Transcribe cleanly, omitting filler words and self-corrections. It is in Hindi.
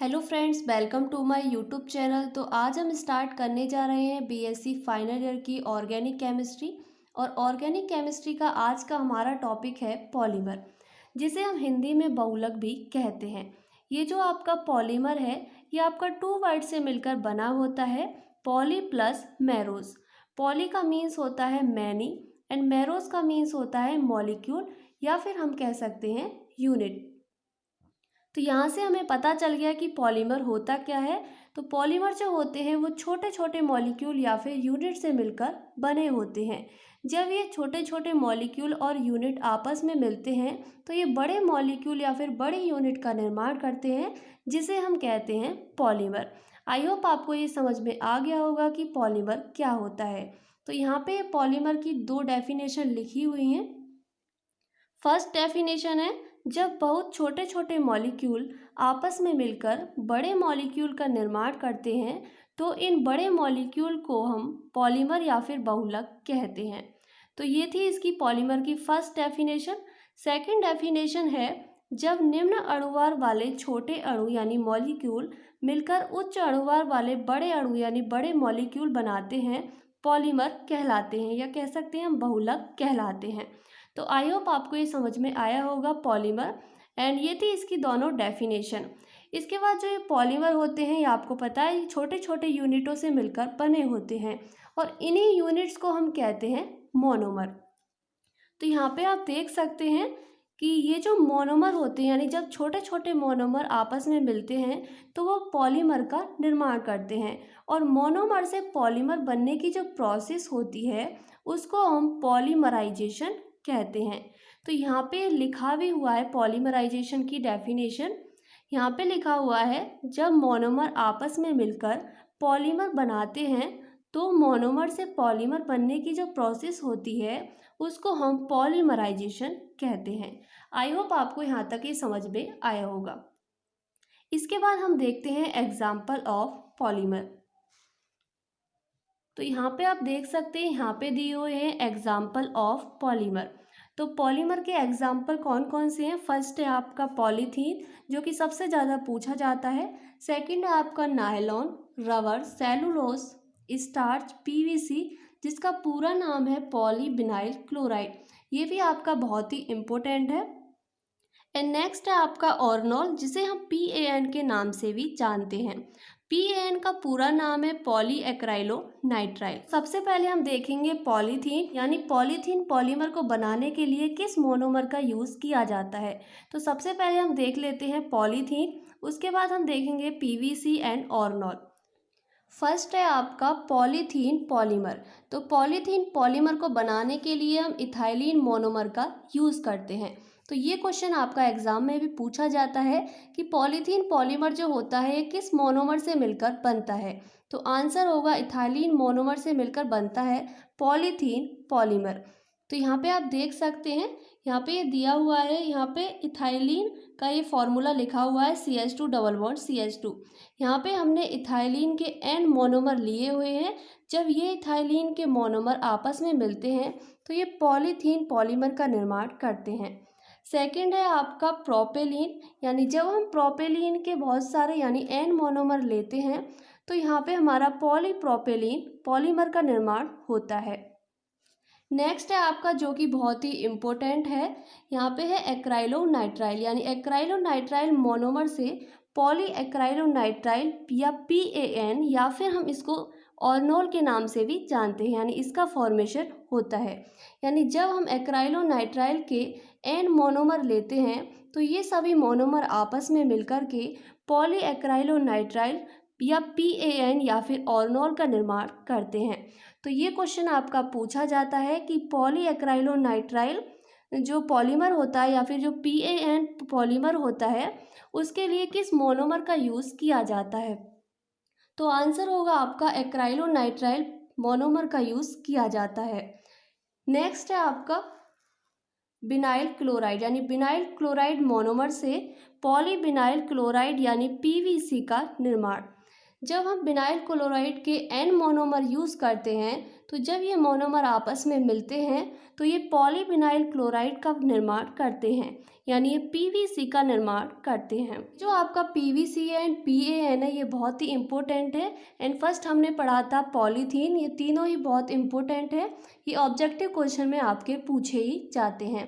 Hello friends, welcome to my YouTube channel. तो आज हम स्टार्ट करने जा रहे हैं बीएससी फाइनल ईयर की ऑर्गेनिक केमिस्ट्री। और ऑर्गेनिक केमिस्ट्री का आज का हमारा टॉपिक है पॉलीमर, जिसे हम हिंदी में बहुलक भी कहते हैं। ये जो आपका पॉलीमर है, ये आपका टू वर्ड से मिलकर बना होता है, पॉली प्लस मैरोज। पॉली का मीन्स होता है मैनी एंड मैरोज का मीन्स होता है मॉलिक्यूल, या फिर हम कह सकते हैं यूनिट। तो यहाँ से हमें पता चल गया कि पॉलीमर होता क्या है। तो पॉलीमर जो होते हैं वो छोटे छोटे मॉलिक्यूल या फिर यूनिट से मिलकर बने होते हैं। जब ये छोटे छोटे मॉलिक्यूल और यूनिट आपस में मिलते हैं तो ये बड़े मॉलिक्यूल या फिर बड़े यूनिट का निर्माण करते हैं, जिसे हम कहते हैं पॉलीमर। आई होप आपको ये समझ में आ गया होगा कि पॉलीमर क्या होता है। तो यहाँ पे पॉलीमर की दो डेफिनेशन लिखी हुई हैं। फर्स्ट डेफिनेशन है, जब बहुत छोटे छोटे मॉलिक्यूल आपस में मिलकर बड़े मॉलिक्यूल का निर्माण करते हैं तो इन बड़े मॉलिक्यूल को हम पॉलीमर या फिर बहुलक कहते हैं। तो ये थी इसकी पॉलीमर की फर्स्ट डेफिनेशन। सेकंड डेफिनेशन है, जब निम्न अणुवार वाले छोटे अणु यानी मॉलिक्यूल मिलकर उच्च अणुवार वाले बड़े अणु यानी बड़े मॉलिक्यूल बनाते हैं, पॉलीमर कहलाते हैं, या कह सकते हैं हम बहुलक कहलाते हैं। तो आई होप आपको ये समझ में आया होगा पॉलीमर। एंड ये थी इसकी दोनों डेफिनेशन। इसके बाद जो ये पॉलीमर होते हैं, ये आपको पता है, ये छोटे छोटे यूनिटों से मिलकर बने होते हैं और इन्हीं यूनिट्स को हम कहते हैं मोनोमर। तो यहाँ पे आप देख सकते हैं कि ये जो मोनोमर होते हैं, यानी जब छोटे छोटे मोनोमर आपस में मिलते हैं तो वो पॉलीमर का निर्माण करते हैं। और मोनोमर से पॉलीमर बनने की जो प्रोसेस होती है उसको हम पॉलीमराइजेशन कहते हैं। तो यहाँ पे लिखा भी हुआ है पॉलीमराइजेशन की डेफिनेशन। यहाँ पे लिखा हुआ है, जब मोनोमर आपस में मिलकर पॉलीमर बनाते हैं तो मोनोमर से पॉलीमर बनने की जो प्रोसेस होती है उसको हम पॉलीमराइजेशन कहते हैं। आई होप आपको यहाँ तक ये समझ में आया होगा। इसके बाद हम देखते हैं एग्जाम्पल ऑफ पॉलीमर। तो यहाँ पे आप देख सकते हैं, यहाँ पे दिए हुए हैं एग्जाम्पल ऑफ पॉलीमर। तो पॉलीमर के एग्जाम्पल कौन कौन से हैं? फर्स्ट है आपका पॉलीथीन, जो कि सबसे ज़्यादा पूछा जाता है। सेकंड है आपका nylon, rubber, cellulose, starch, PVC, जिसका पूरा नाम है पॉलीविनाइल क्लोराइड, ये भी आपका बहुत ही इम्पोर्टेंट है। एंड नेक्स्ट है आपका ऑर्नोल, जिसे हम PAN के नाम से भी जानते हैं। PAN का पूरा नाम है पॉली एक्राइलो नाइट्राइल। सबसे पहले हम देखेंगे पॉलीथीन, यानी पॉलीथीन पॉलीमर को बनाने के लिए किस मोनोमर का यूज़ किया जाता है। तो सबसे पहले हम देख लेते हैं पॉलीथीन, उसके बाद हम देखेंगे PVC एंड ऑर्नोल। फर्स्ट है आपका पॉलीथीन पॉलीमर। तो पॉलीथीन पॉलीमर को बनाने के लिए हम इथाइलिन मोनोमर का यूज़ करते हैं। तो ये क्वेश्चन आपका एग्जाम में भी पूछा जाता है कि पॉलीथीन पॉलीमर जो होता है ये किस मोनोमर से मिलकर बनता है। तो आंसर होगा इथाइलिन मोनोमर से मिलकर बनता है पॉलीथीन पॉलीमर। तो यहाँ पे आप देख सकते हैं, यहाँ पे ये दिया हुआ है, यहाँ पे इथाइलिन का ये फॉर्मूला लिखा हुआ है CH2 डबल बॉन्ड CH2। यहाँ पे हमने इथाइलिन के N मोनोमर लिए हुए हैं। जब ये इथाइलिन के मोनोमर आपस में मिलते हैं तो ये पॉलीथीन पॉलीमर का निर्माण करते हैं। सेकंड है आपका प्रोपेलिन, यानी जब हम प्रोपेलिन के बहुत सारे यानी N मोनोमर लेते हैं तो यहाँ पे हमारा पॉलीप्रोपेलिन पॉलीमर का निर्माण होता है। नेक्स्ट है आपका जो कि बहुत ही इम्पोर्टेंट है, यहाँ पे है एक्राइलोनाइट्राइल, यानी एक्राइलोनाइट्राइल मोनोमर से पॉली एक्राइलोनाइट्राइल या PAN, या फिर हम इसको ऑर्नोल के नाम से भी जानते हैं, यानी इसका फॉर्मेशन होता है। यानी जब हम एक्राइलोनाइट्राइल के N मोनोमर लेते हैं तो ये सभी मोनोमर आपस में मिलकर के पॉली एक्राइलोनाइट्राइल या PAN या फिर ऑर्नोल का निर्माण करते हैं। तो ये क्वेश्चन आपका पूछा जाता है कि पॉली एक्राइलोनाइट्राइल जो पॉलीमर होता है या फिर जो PAN पॉलीमर होता है उसके लिए किस मोनोमर का यूज़ किया जाता है। तो आंसर होगा आपका एक्राइलोनाइट्राइल मोनोमर का यूज़ किया जाता है। नेक्स्ट है आपका विनाइल क्लोराइड, यानी विनाइल क्लोराइड मोनोमर से पॉलीविनाइल क्लोराइड यानी PVC का निर्माण। जब हम विनाइल क्लोराइड के N मोनोमर यूज़ करते हैं तो जब ये मोनोमर आपस में मिलते हैं तो ये पॉलीविनाइल क्लोराइड का निर्माण करते हैं। यानी ये पीवीसी का निर्माण करते हैं। जो आपका पीवीसी एंड पीएएन है ये बहुत ही इम्पोर्टेंट है। एंड फर्स्ट हमने पढ़ा था पॉलीथीन, ये तीनों ही बहुत इम्पोर्टेंट है। ये ऑब्जेक्टिव क्वेश्चन में आपके पूछे ही जाते हैं।